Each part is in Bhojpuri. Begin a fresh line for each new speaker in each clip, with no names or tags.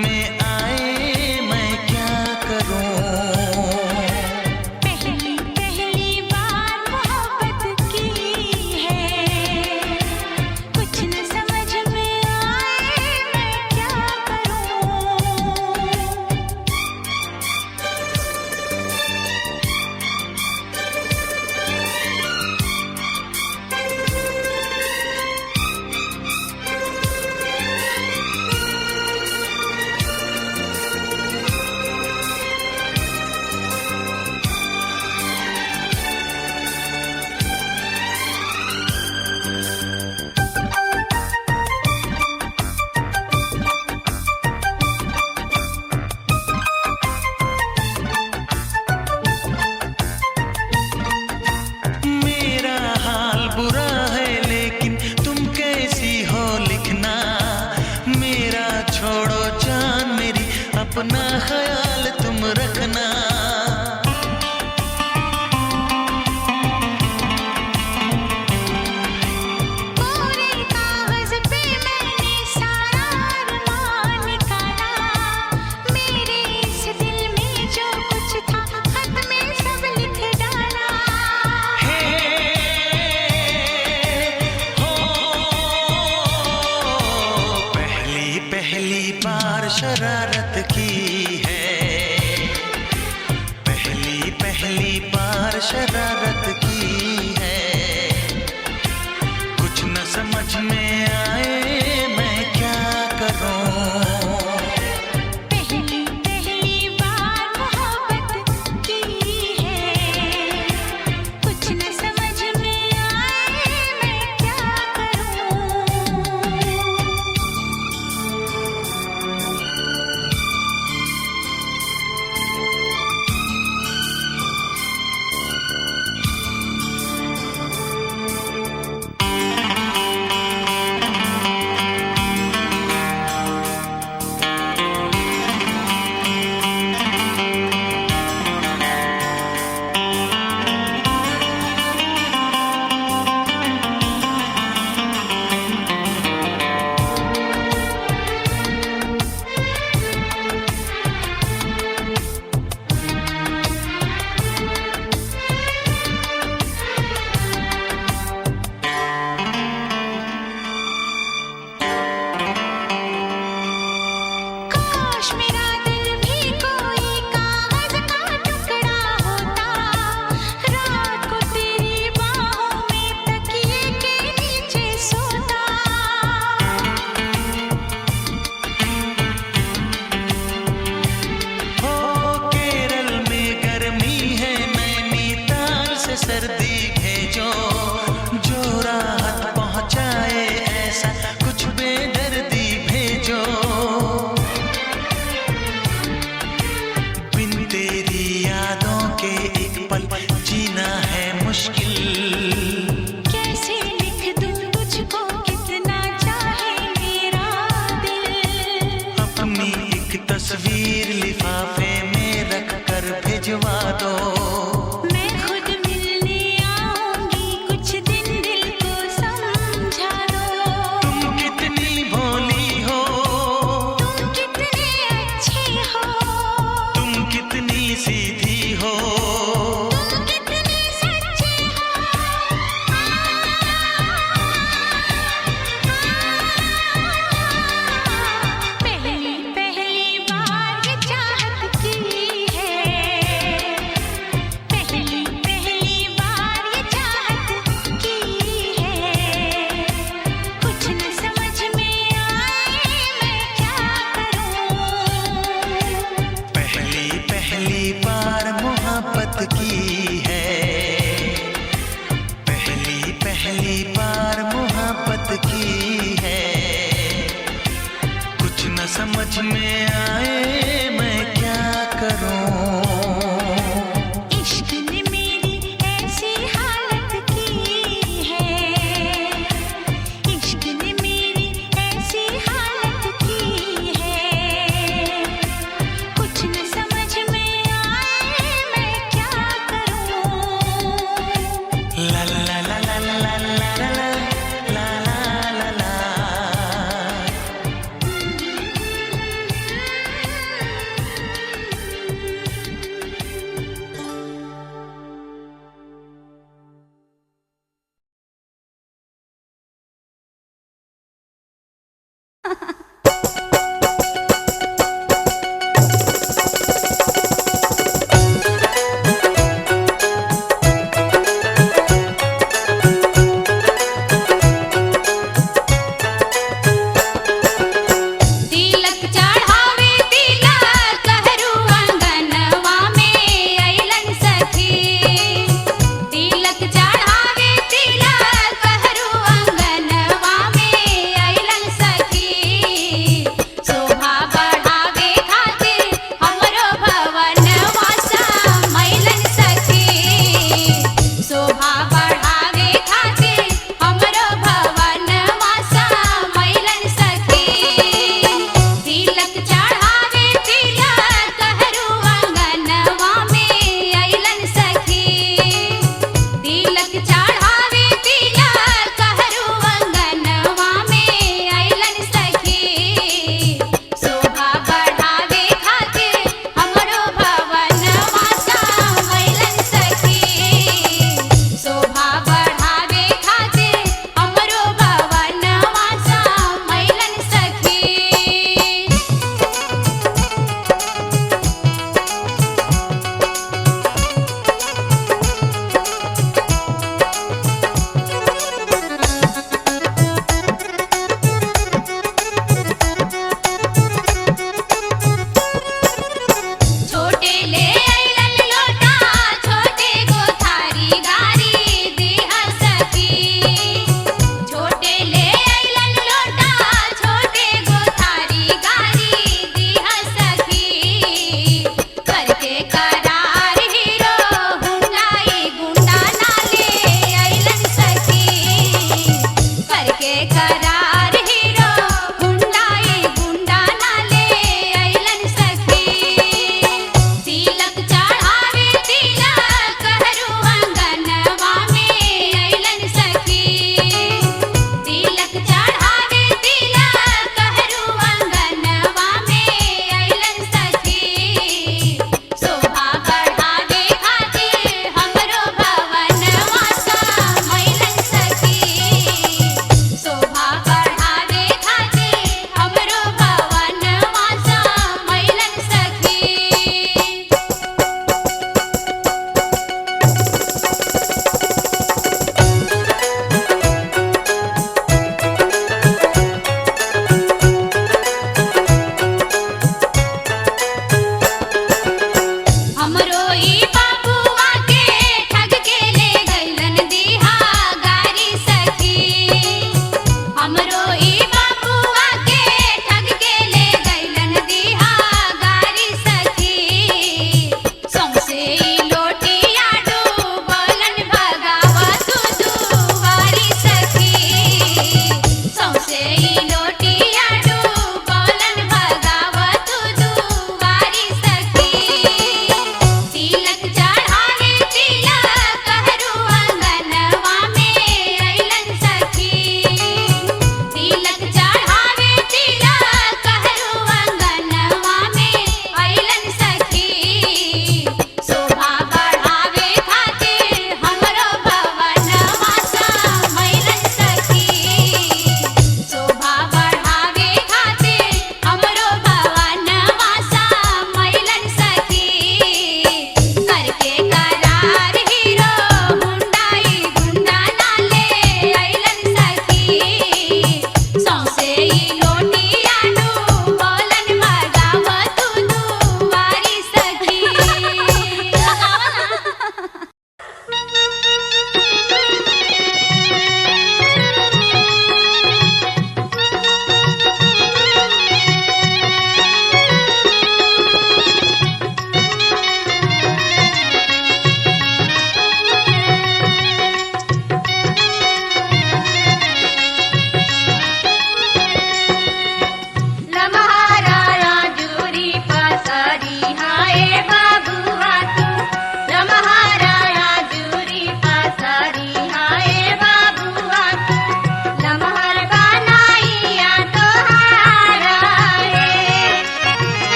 में आए मैं क्या करूं।
पहली पहली बार मोहब्बत की है, कुछ न समझ में आए मैं क्या करूं।
मेरा हाल बुरा है लेकिन तुम कैसी हो लिखना। मेरा छोड़ो जान मेरी, अपना ख्याल तुम रखना।
पूरे कागज पे मैंने सारा अरमान निकाला, मेरे इस दिल में जो कुछ था खत में सब लिख डाला।
पहली पहली बार शरारत की है, पहली पहली बार शरारत की है। कुछ न समझ में आए मैं क्या करूं।
पहली पहली बार मोहब्बत की है, कुछ न समझ में आए मैं क्या करूं। काश मेरा दिल भी कोई कागज का टुकड़ा होता, रात को तेरी बाहों में तकिए के नीचे सोता।
हो केरल में गर्मी है, नैनीताल से सर्दी भेजो। जो राहत पहुंचाए ऐसा कुछ बेदर्दी भेजो। बिन तेरी यादों के एक पल जीना है मुश्किल।
कैसे लिख दूं तुझको कितना चाहे मेरा दिल।
अपनी एक तस्वीर लिफाफे में रख कर भिजवा दो।
मैं खुद मिलने आऊंगी, कुछ दिन दिल को समझा दो।
तुम कितनी भोली हो,
तुम कितने अच्छे हो,
तुम कितनी सीधी हो।
तुम कितने सच्चे हो। पहली पहली बार ये चाहत की है, पहली पहली बार ये चाहत की है। कुछ न समझ में आए मैं क्या करूं।
पहली पहली बार मोहब्बत की है, पहली पहली बार मोहब्बत की है। कुछ न समझ में आए मैं क्या करूं।
इश्क ने मेरी ऐसी हालत की है, इश्क ने मेरी ऐसी हालत की है। कुछ न समझ में आए मैं क्या करूं।
ला ला ला ला ला ला ला ला ला ला ला।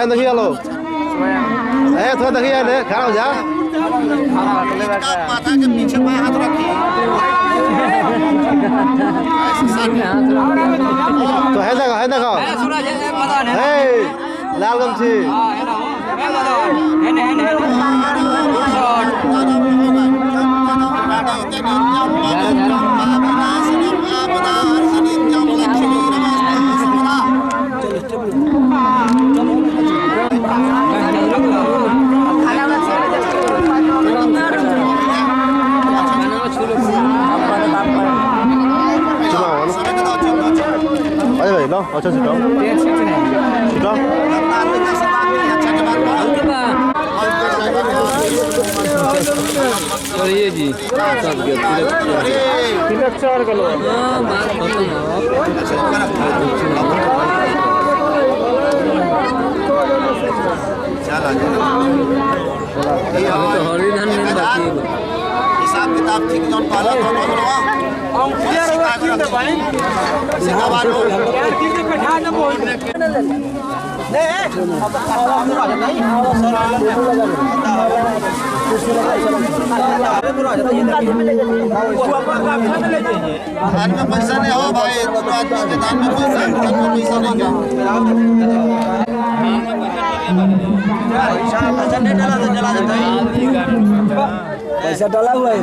Soyan देखिए लो थोड़ा देखिए ले खड़ा हो जा
माथा के पीछे बाएं हाथ रखिए
तो है देखो हे लाल गमछी अरे भाई लो अच्छा सीटो सीटो
ये जी
तिलक 4 किलो
हिसाब किताब ठीक जौन कहला तो बोलवा पैसा नहीं हो भाई दोनों आदमी के दान में पैसा नहीं क्या
पैसा डाला हुआ है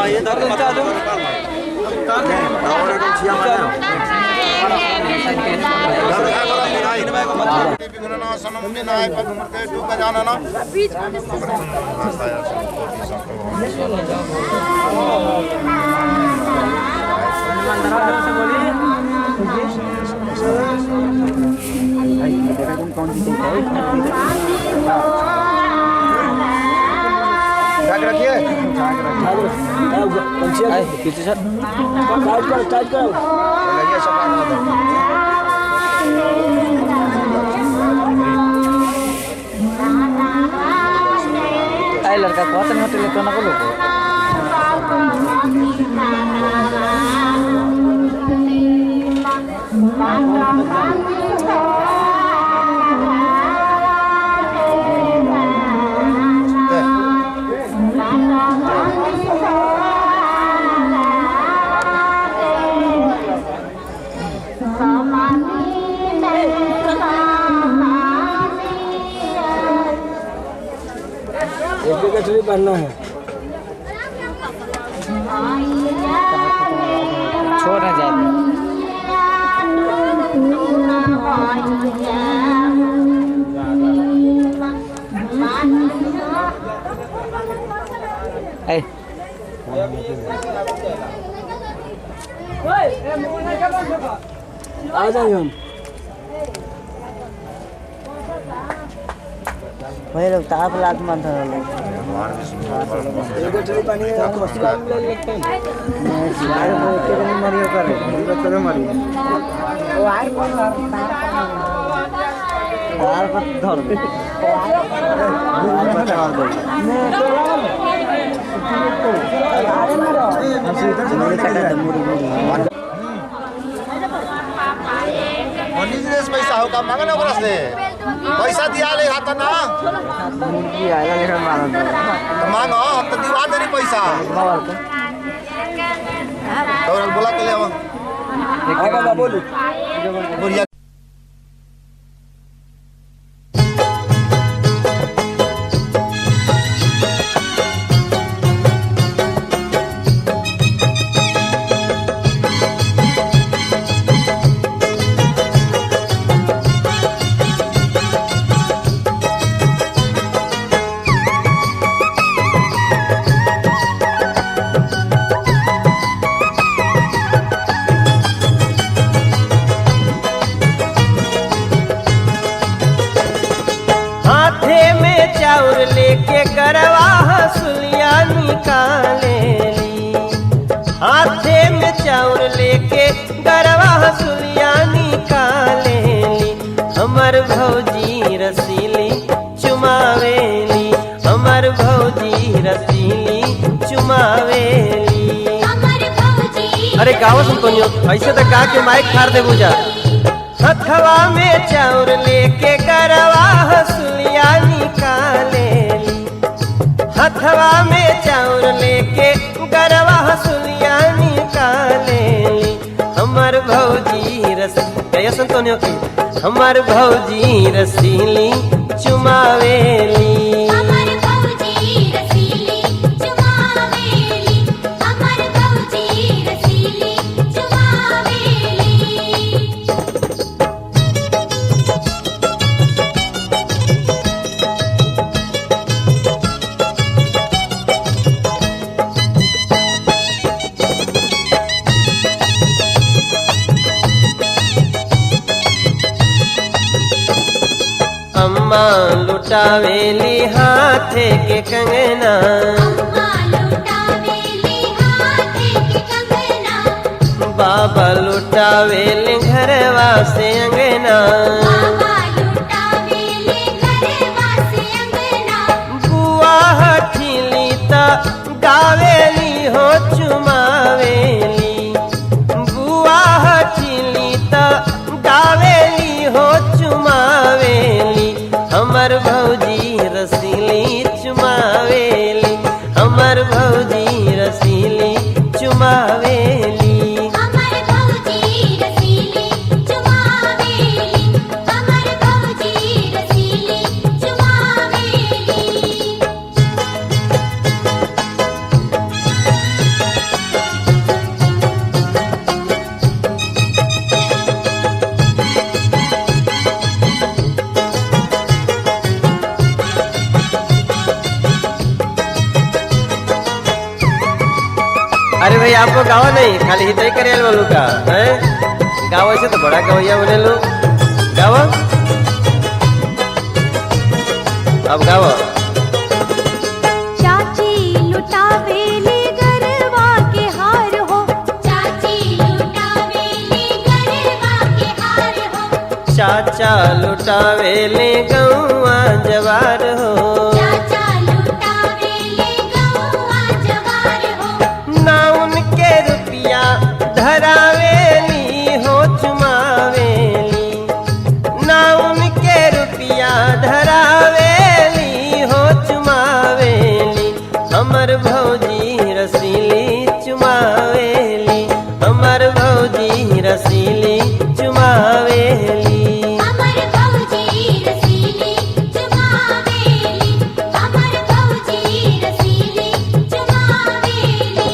ये
रखिए
पीछे सर टाइट करो आई लड़का बहुत नहीं होटल लेकर ना बोलो एक कटोरी बनना है छोड़ ना जाए आ जाइए हम वही लोग ताप लात मन था एक कटोरी पानी है कोसी ले लेते हैं मैं सिवाय को के नहीं मरियो करे ये चलो मरियो वो आए कौन यार पर धर
पैसा होगा मांगा ना ओकरा से पैसा दिया ले हाथ ना
मुर्गी आएगा लेकर मारा
तो मांगो हम तो दिवा देनी पैसा और बोला के ले आवा बोलू बुढ़िया
चाउर लेके गरवा हसुलिया निकाले ली हाथे में चाउर लेके गरवा हसुलिया निकाले ली हमर भौजी रसीली चुमावेली हमर भौजी रसीली चुमावेली अरे गाँव सुन तो नहीं ऐसे तो गा के माइक फाड़ दे बुझा। हथवा में चाउर लेके गरवा हसुलिया निकाले ली, हथवा में चाउर लेके गरवा हसुलिया निकाले ली। हमार भौजी रस गया सुन तो नहीं हमार भौजी रसीली चुमावेली।
अमर भौजी रसीली चुमावेली, अमर भौजी रसीली चुमावेली।
अम्मा लुटावेली हाथे के कंगना,
अम्मा लुटावेली हाथे के कंगना,
बाबा लुटावेली घरवा से अंगना।
बाबा लुटावेली घरवा से अंगना,
बुआ हठीली ता गावेली हो चुमावेली, बुआ हठीली ता गावेली हो चुमावेली। हमर भौजी रसीली चुमावेली, हमर भौजी रसीली चुमावेली।
अमर भौजी रसीली चुमावेली, अमर भौजी रसीली चुमावेली।
अरे भाई आपको गावा नहीं खाली हितई करे बोलू का है गाँव ऐसे तो बड़ा गवैया बोले लो गावा अब गावा।
चाची लुटावेली गरवा के हार हो, चाची लुटावेली गरवा के हार हो,
चाचा लुटावेले गौआ जवार हो,
चाचा लुटावेली गौआ जवार हो।
ना उनके रुपया धरावेली हो चुमावेली, ना उनके रुपया धरावेली हो चुमावेली। हमर भौजी रसीली चुमावेली, हमर भौजी रसीली चुमावेली।
अमर भौजी रसीली चुमावेली, अमर भौजी रसीली चुमावेली।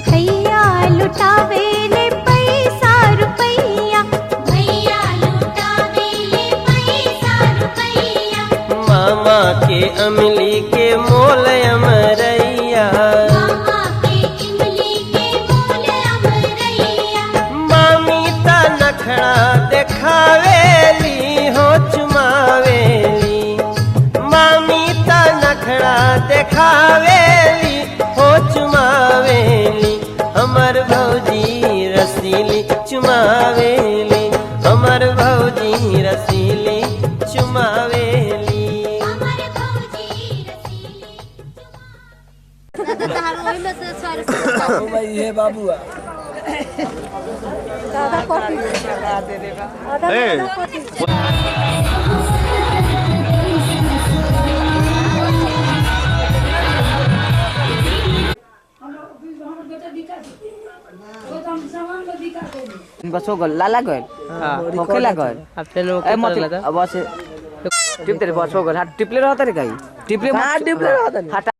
भैया लुटावेले पैसा रुपैया, भैया लुटावेले पैसा रुपैया,
मामा के अमली के मोल अमरैया,
मामा के इमली के मूल अमरैया,
मामी ता नखड़ा देखावेली हो चुमावेली, मामी ता नखड़ा देखावेली हो चुमावेली। हमर भौजी रसीली चुमावेली, हमर भौजी रसीली चुमावेली।
अमर भौजी रसीली
भाई ये बाबू
बस हो गल लाला गल होके लागल
अब चलो
ए मत अब बस टिप तेरे बस हो गल हां टिपले रहत रे गाई टिपले
हां टिपले रहत
हटा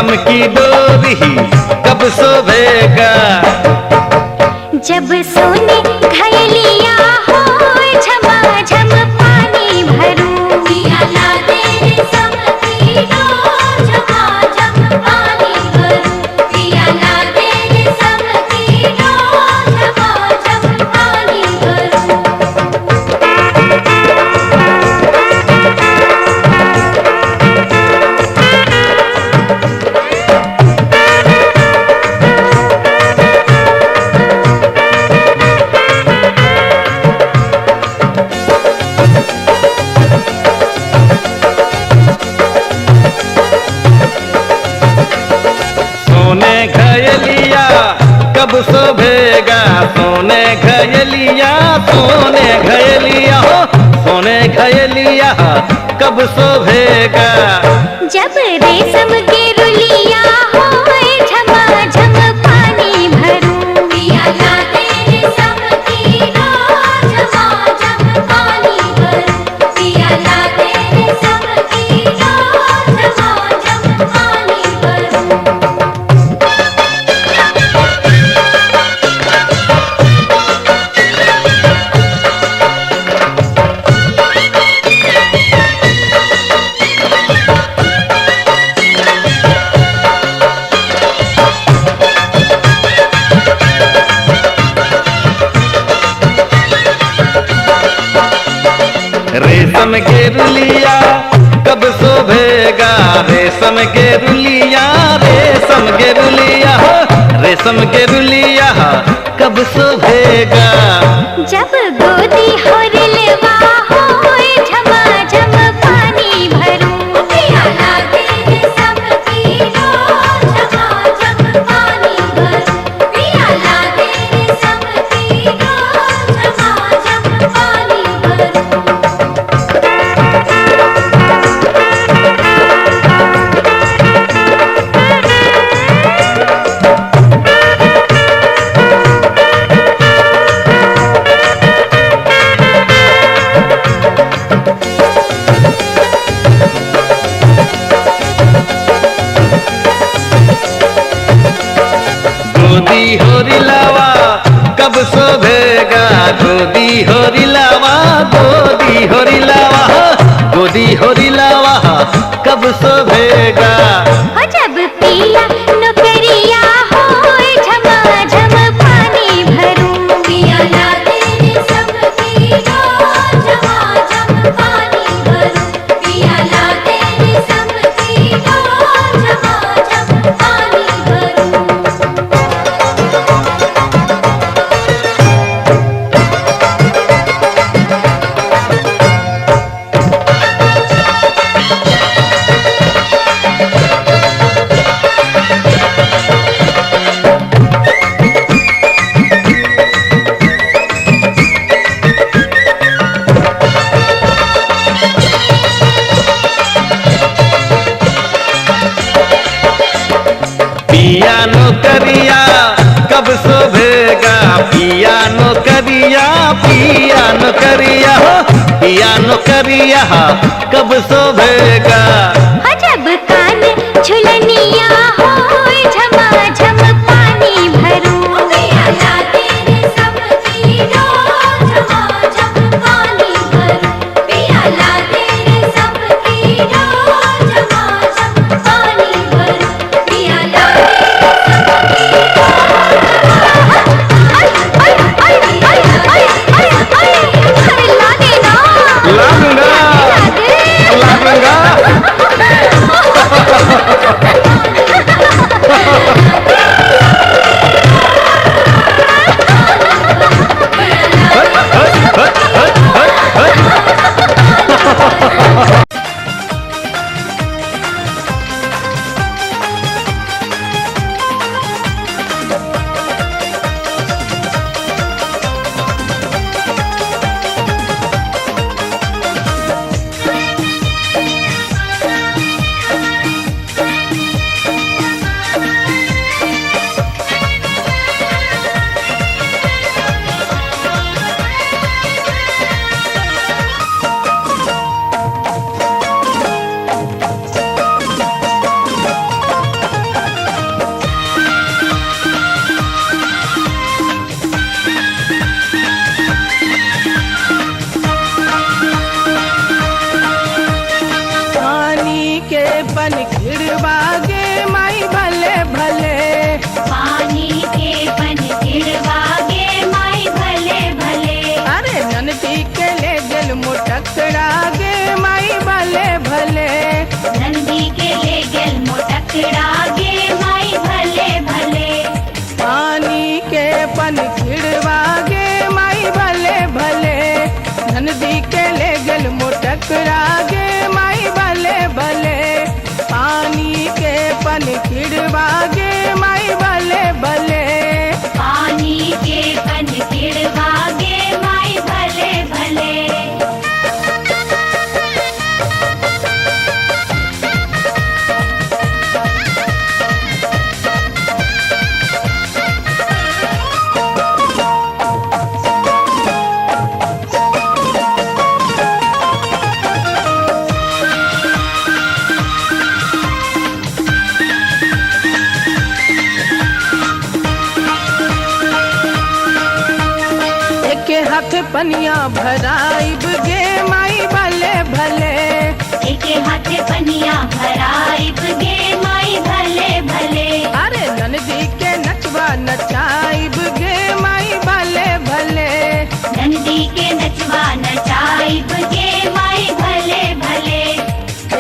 रेशम की डोरी कब शोभेगा।
जब सोने घायलिया हो झमाझम पानी भरूं, पिया ला दे रेशम की डोर झमाझम पानी भरूं, पिया ला दे रेशम की डोर झमाझम पानी भरूं।
सोने घयलिया कब शोभेगा, सोने घयलिया, सोने घयलिया हो, सोने घयलिया कब शोभेगा।
जब रेशम के रुलिया हो झमाझम पानी भरूं, पिया ला दे रेशम की डोर झमाझम पानी भरूं, पिया ला दे रेशम की डोर झमाझम पानी भरूं।
रेशम के रुलिया कब शोभेगा, रेशम के रुलिया, रेशम के रुलिया हो, रेशम के रुलिया कब शोभेगा।
जब गोदी हो रिलवा हो झमाझम पानी भरूं, पिया ला दे रेशम की डोर झमाझम पानी भरूं, पिया ला दे रेशम की डोर झमाझम पानी भरूं।
गोदी हो रिलावा कब शोभेगा, गोदी हो रिलावा, गोदी हो रिलावा, गोदी हो रिलावा कब शोभेगा।
हो जब पिया नौकरिया हो झमाझम पानी भरूं, पिया ला दे रेशम की डोर झमाझम पानी भरूं, पिया ला दे रेशम की डोर झमाझम पानी भरूं।
पिया नौकरिया कब शोभेगा, पिया नौकरिया, पिया नौकरिया हो, पिया नौकरिया कब शोभेगा।
हो जब कान झुलनिया हो झमाझम पानी भरूं, पिया ला दे रेशम की डोर झमाझम पानी भरूं, पिया ला दे रेशम की डोर झमाझम पानी भरूं, पिया ला दे रेशम की डोर ला देना,
लागूंगा,
ला दे,
लागूंगा।
मोटकड़ा गे माई भले भले।
पानी के पन खिड़वा गे माई भले भले, नंदी के ले गल मोटकड़ा गे माई भले भले। पानी के पन खिड़वा गे माई भले भले,
पानी के पन खिड़वा गे माई भले भले।
एके हाथ पनिया भराइब गे माई भले भले।
एके हाथे पनिया भराइब गे माई भले भले।
अरे नंदी के नचवा नचाइब गे माई भले भले।
नंदी के नचवा नचाइब गे माई भले भले।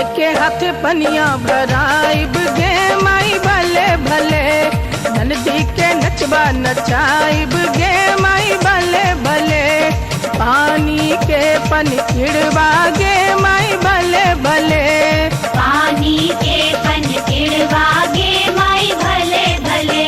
एके हाथ पनिया भराइब गे माई भले भले, नंदी के नचवा नचाइब गे माई भले भले। पानी के पन खिड़वा गे माई भले भले,
पानी के पन खिड़वा गे माई भले भले।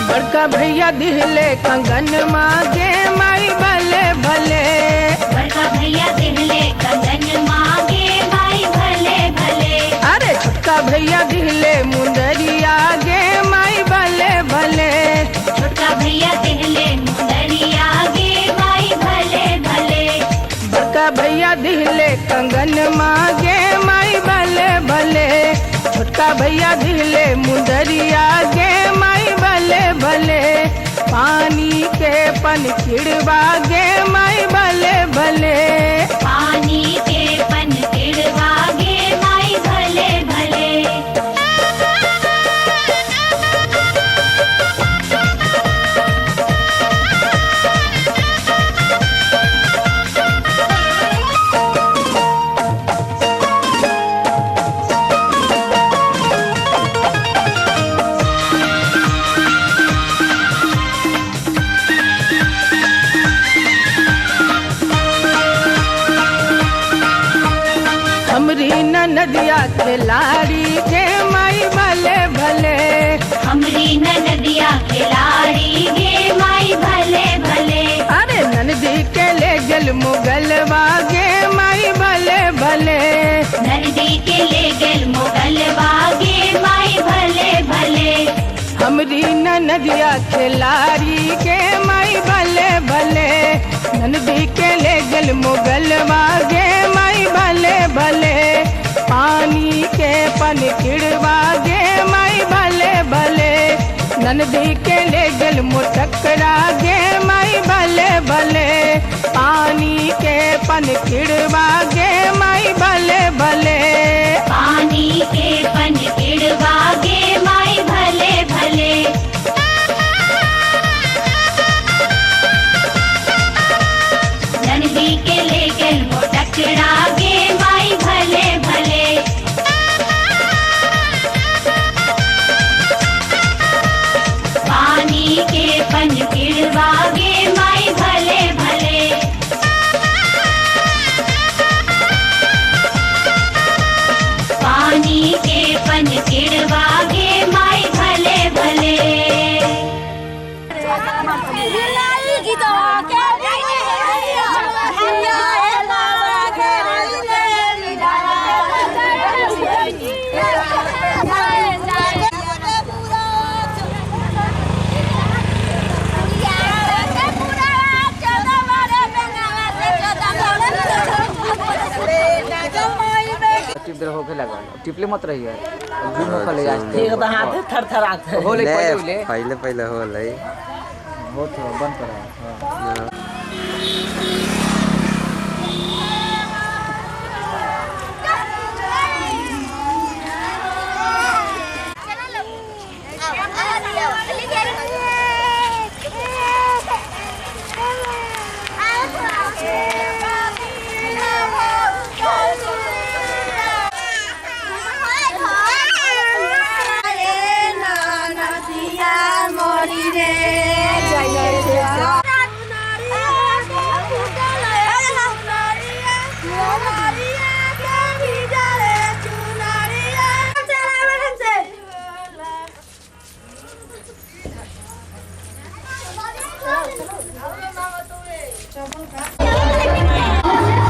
बड़का भैया दिहले कंगन मांगे माई भले भले।
बड़का भैया दिहले कंगन मांगे माई भले भले।
अरे छोटका भैया दिहले मुंदरिया गे माई भले भले।
छोटा भैया दिहले मुंदरिया गे माई भले भले।
बड़का भैया दिहले कंगन मांगे माई भले भले। छोटका भैया दिहले मुंदरिया गे माई भले भले। पानी के पन खिड़वा गे माई भले भले।
पानी के पन खिड़वा गे माई भले भले।
हमरी नदिया खिलाड़ी गे माई भले भले।
हमरी नदिया खिलाड़ी गे माई भले भले।
अरे नंदी के ले गल मुगलवा गे माई भले भले।
नंदी के ले गल मुगलवा गे माई भले भले।
हमरी नदिया खिलाड़ी गे माई भले भले। नंदी के ले गल मुगलवा गे माई भले भले। पानी के पन खिड़वा गे माई भले भले, नंदी के ले गल मोटकड़ा गे माई भले भले। पानी के पन खिड़वा गे माई भले भले।
पानी के पन खिड़वा गे माई भले भले। नंदी के ले गल मोटकड़ा गे माई भले भले। पानी के पन खिड़वा गे माई भले भले। पानी के पन खिड़वा गे माई भले भले।
Yeah.
टिपले मत रहिए जूम में ले आज
एक तो हाथ थरथराते
हो ले
पहले हो ले
बहुत बंद करा।